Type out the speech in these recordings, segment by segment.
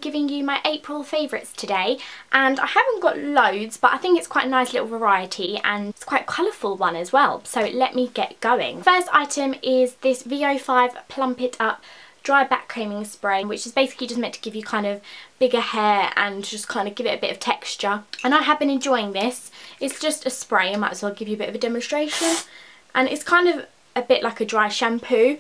giving you my April favourites today, and I haven't got loads, but I think it's quite a nice little variety and it's quite a colourful one as well, so let me get going. First item is this VO5 Plump It Up dry back combing spray, which is basically just meant to give you kind of bigger hair and just kind of give it a bit of texture, and I have been enjoying this. It's just a spray, I might as well give you a bit of a demonstration, and it's kind of a bit like a dry shampoo.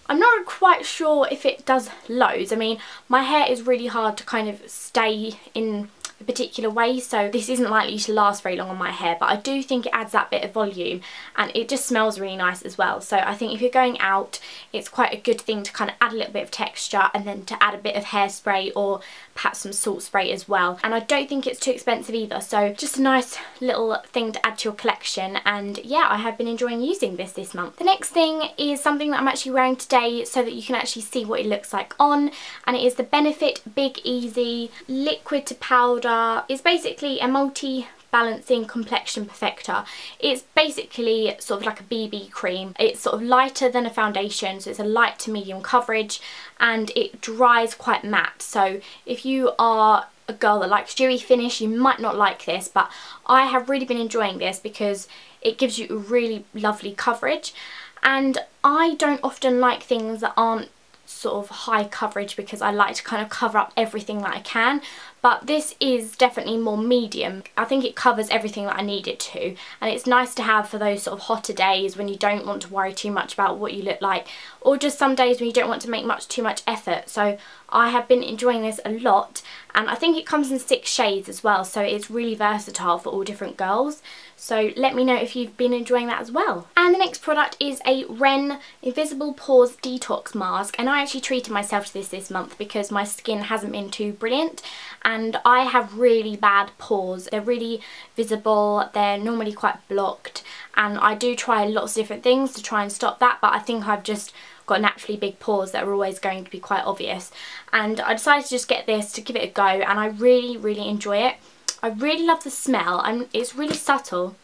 I'm not quite sure if it does loads. I mean, my hair is really hard to kind of stay in a particular way, so this isn't likely to last very long on my hair, but I do think it adds that bit of volume and it just smells really nice as well. So I think if you're going out, it's quite a good thing to kind of add a little bit of texture and then to add a bit of hairspray or perhaps some salt spray as well. And I don't think it's too expensive either, so just a nice little thing to add to your collection. And yeah, I have been enjoying using this month. The next thing is something that I'm actually wearing today so that you can actually see what it looks like on, and it is the Benefit Big Easy Liquid to Powder. It's basically a multi-balancing complexion perfector. It's basically sort of like a BB cream. It's sort of lighter than a foundation, so it's a light to medium coverage, and it dries quite matte. So if you are a girl that likes dewy finish, you might not like this, but I have really been enjoying this because it gives you a really lovely coverage, and I don't often like things that aren't sort of high coverage because I like to kind of cover up everything that I can, but this is definitely more medium. I think it covers everything that I need it to, and it's nice to have for those sort of hotter days when you don't want to worry too much about what you look like, or just some days when you don't want to make too much effort. So I have been enjoying this a lot, and I think it comes in 6 shades as well, so it's really versatile for all different girls. So let me know if you've been enjoying that as well. And the next product is a Ren Invisible Pores Detox Mask, and I actually treated myself to this month because my skin hasn't been too brilliant, and I have really bad pores. They're really visible, they're normally quite blocked, and I do try lots of different things to try and stop that, but I think I've just got naturally big pores that are always going to be quite obvious, and I decided to just get this to give it a go, and I really enjoy it. I really love the smell, and it's really subtle,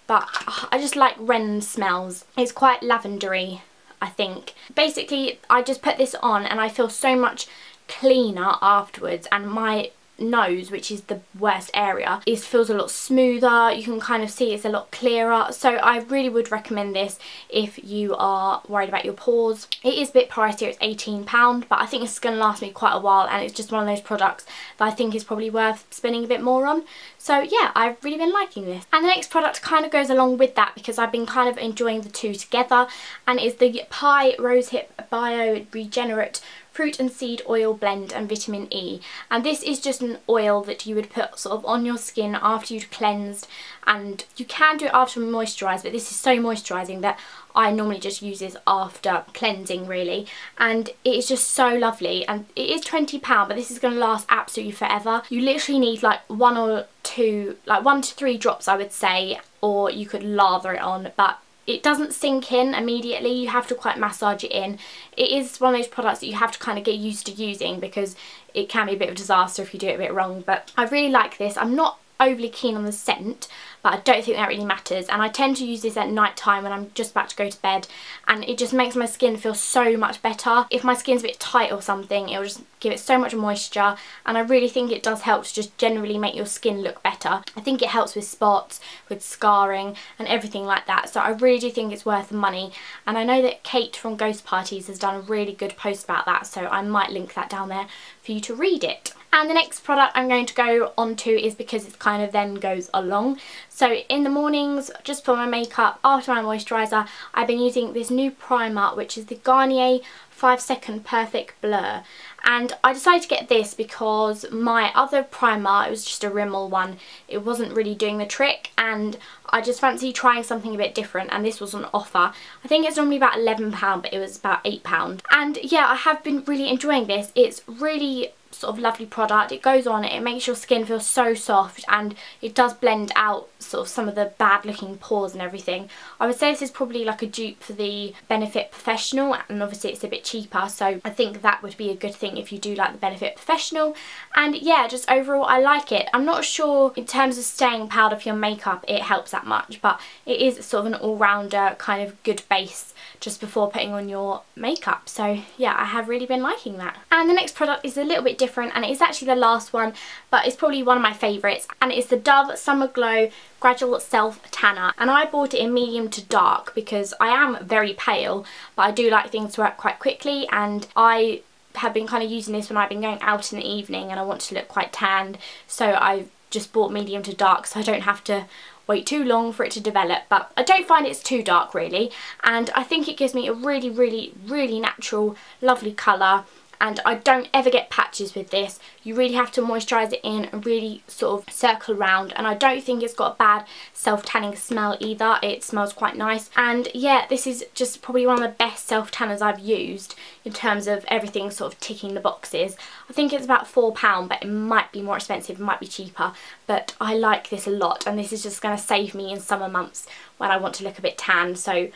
but I just like Ren smells. It's quite lavendery, I think. Basically, I just put this on and I feel so much cleaner afterwards, and my nose, which is the worst area, feels a lot smoother. You can kind of see it's a lot clearer, so I really would recommend this if you are worried about your pores. It is a bit pricier, it's £18, but I think it's going to last me quite a while, and it's just one of those products that I think is probably worth spending a bit more on. So yeah, I've really been liking this. And the next product kind of goes along with that because I've been kind of enjoying the two together, and is the Pie Rosehip Bio Regenerate Fruit and Seed Oil Blend and Vitamin E, and this is just an oil that you would put sort of on your skin after you've cleansed, and you can do it after moisturise, but this is so moisturising that I normally just use this after cleansing really, and it is just so lovely. And it is £20, but this is going to last absolutely forever. You literally need like 1 to 3 drops, I would say, or you could lather it on, but it doesn't sink in immediately. You have to quite massage it in. It is one of those products that you have to kind of get used to using because it can be a bit of a disaster if you do it a bit wrong, but I really like this. I'm not overly keen on the scent, but I don't think that really matters, and I tend to use this at night time when I'm just about to go to bed, and it just makes my skin feel so much better. If my skin's a bit tight or something, it'll just give it so much moisture, and I really think it does help to just generally make your skin look better. I think it helps with spots, with scarring and everything like that, so I really do think it's worth the money, and I know that Kate from Ghost Parties has done a really good post about that, so I might link that down there for you to read it. And the next product I'm going to go on to is because it kind of then goes along. So in the mornings, just for my makeup, after my moisturiser, I've been using this new primer, which is the Garnier 5 Second Perfect Blur. And I decided to get this because my other primer, it was just a Rimmel one, it wasn't really doing the trick, and I just fancy trying something a bit different, and this was on offer. I think it's normally about £11, but it was about £8. And yeah, I have been really enjoying this. It's really sort of lovely product. It goes on, it makes your skin feel so soft, and it does blend out sort of some of the bad looking pores and everything. I would say this is probably like a dupe for the Benefit Professional, and obviously it's a bit cheaper, so I think that would be a good thing if you do like the Benefit Professional. And yeah, just overall I like it. I'm not sure in terms of staying powder for your makeup it helps that much, but it is sort of an all-rounder kind of good base just before putting on your makeup. So yeah, I have really been liking that. And the next product is a little bit different, and it's actually the last one, but it's probably one of my favourites, and it's the Dove Summer Glow Gradual Self Tanner, and I bought it in medium to dark because I am very pale, but I do like things to work quite quickly, and I have been kind of using this when I've been going out in the evening and I want to look quite tanned, so I've just bought medium to dark so I don't have to wait too long for it to develop. But I don't find it's too dark really, and I think it gives me a really natural lovely colour, and I don't ever get patches with this. You really have to moisturise it in and really sort of circle around, and I don't think it's got a bad self-tanning smell either. It smells quite nice, and yeah, this is just probably one of the best self-tanners I've used in terms of everything sort of ticking the boxes. I think it's about £4, but it might be more expensive, it might be cheaper, but I like this a lot, and this is just going to save me in summer months when I want to look a bit tan, so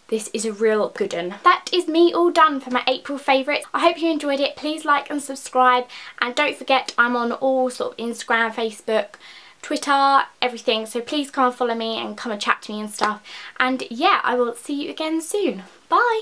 this is a real good one. That is me all done for my April favourites. I hope you enjoyed it. Please like and subscribe, and don't forget I'm on all sort of Instagram, Facebook, Twitter, everything, so please come and follow me and come and chat to me and stuff. And yeah, I will see you again soon. Bye!